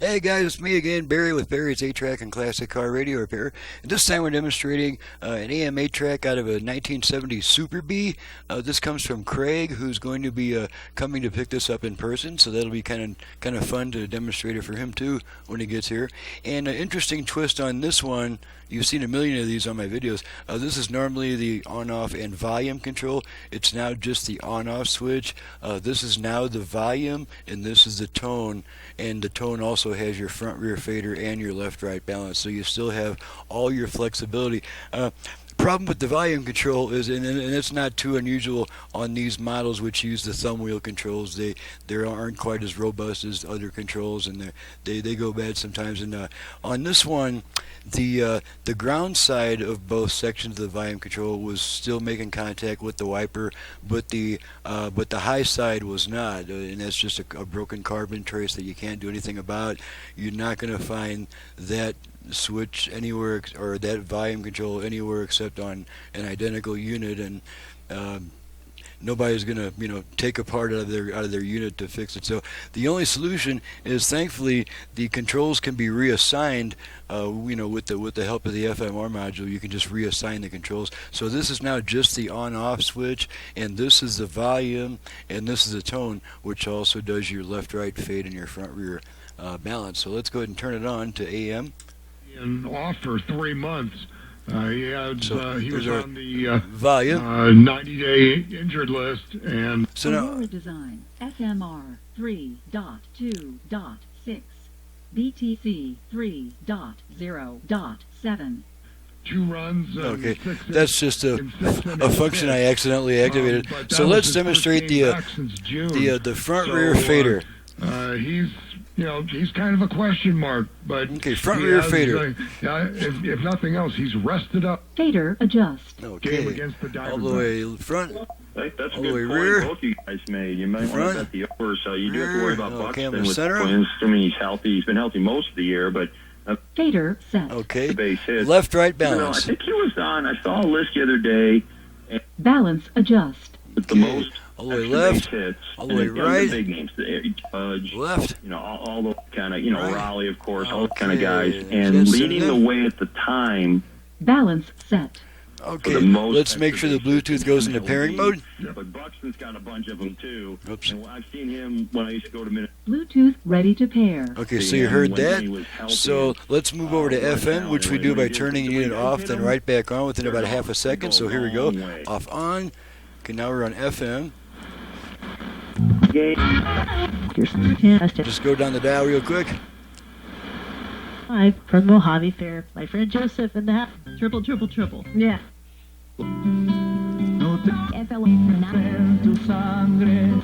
Hey guys, it's me again, Barry with Barry's 8-Track and Classic Car Radio Repair. And this time we're demonstrating an AM-8 track out of a 1970 Super Bee. This comes from Craig, who's going to be coming to pick this up in person, so that'll be kind of fun to demonstrate it for him too when he gets here. And an interesting twist on this one, you've seen a million of these on my videos. This is normally the on-off and volume control. It's now just the on-off switch. This is now the volume, and this is the tone. And the tone also has your front rear fader and your left right balance, so you still have all your flexibility. Problem with the volume control is, and it's not too unusual on these models which use the thumb wheel controls, they aren't quite as robust as other controls, and they go bad sometimes. And on this one, the ground side of both sections of the volume control was still making contact with the wiper, but the high side was not, and that's just a broken carbon trace that you can't do anything about. You're not going to find that switch anywhere, or that volume control anywhere except on an identical unit, and nobody's gonna take a part out of their unit to fix it. So the only solution is, thankfully, the controls can be reassigned. With the help of the FMR module, you can just reassign the controls. So this is now just the on-off switch, and this is the volume, and this is the tone, which also does your left-right fade and your front-rear balance. So let's go ahead and turn it on to AM. And off for 3 months. He was on the volume 90-day injured list, and so now design FMR 3.2.6 BTC 3.0.7. 2 runs. Okay, that's just a function I accidentally activated. So let's demonstrate the front rear fader. He's kind of a question mark, but okay, front rear fader. If nothing else, he's rested up. Fader adjust. Okay, against the all the way front. That's a all the way good rear. point both you guys made. You might want to bet the over, so you do have to worry about Buxton with center. points, assuming he's healthy. He's been healthy most of the year, but Fader set. Okay, the base hit. left right balance. I think he was on. I saw a list the other day. Balance adjust. With the most all the way extra left, base hits, all the way right, the big names, the Judge, left, all those kind of, right. Raleigh, of course, all those kind of guys, and Just leading the way at the time. Balance set. Okay, let's make sure the Bluetooth goes into pairing mode. But Buxton's got a bunch of them too. Oops. And I've seen him when I used to go to Minnesota. Bluetooth ready to pair. Okay, so you heard that. So let's move over to FM, which we do by turning the unit off, then right back on within about half a second. So here we go. Off, on. Okay, now we're on FM. Just go down the dial real quick. Hi, from Mojave Fair. My friend Joseph in the house. Triple. Yeah.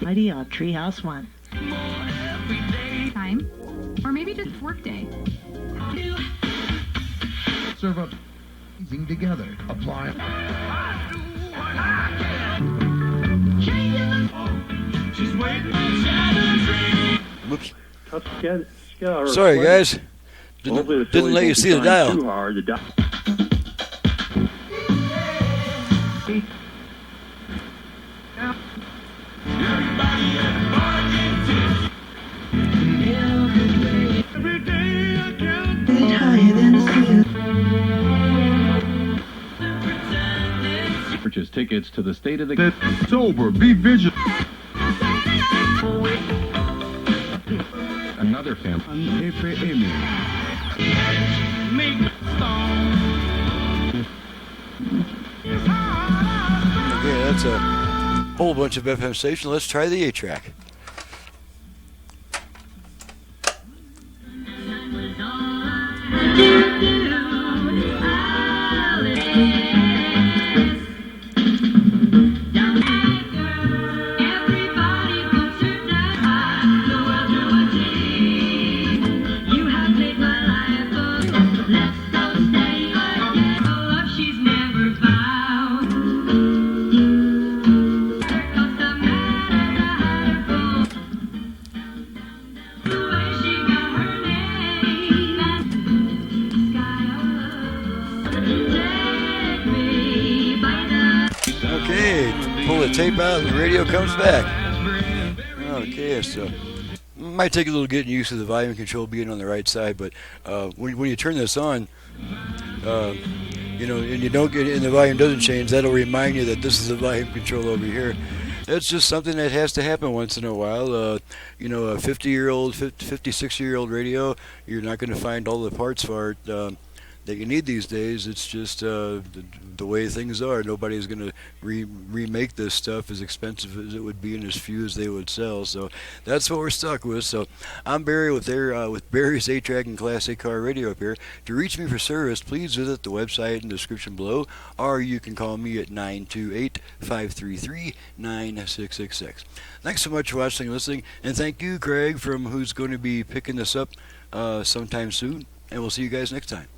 Mighty on Treehouse 1. Time. Or maybe just work day. Serve up easing together. Apply. Whoops. Sorry, Sorry, guys. Didn't let you see the dial. Too hard. Purchase tickets to the State of the Sober. Be vigilant. Another family. Okay, that's a whole bunch of FM stations. Let's try the 8-track. Okay, pull the tape out and the radio comes back. Okay, so might take a little getting used to the volume control being on the right side, but when you turn this on, you know, and you don't get and the volume doesn't change, that'll remind you that this is the volume control over here. That's just something that has to happen once in a while. You know, a 50-year-old, 56-year-old radio, you're not going to find all the parts for it that you need these days. It's just the way things are. Nobody's going to remake this stuff as expensive as it would be and as few as they would sell. So that's what we're stuck with. So I'm Barry with Barry's 8-Track and Classic Car Radio up here. To reach me for service, please visit the website in the description below, or you can call me at 928-533-9666. Thanks so much for watching and listening, and thank you, Craig, who's going to be picking this up sometime soon, and we'll see you guys next time.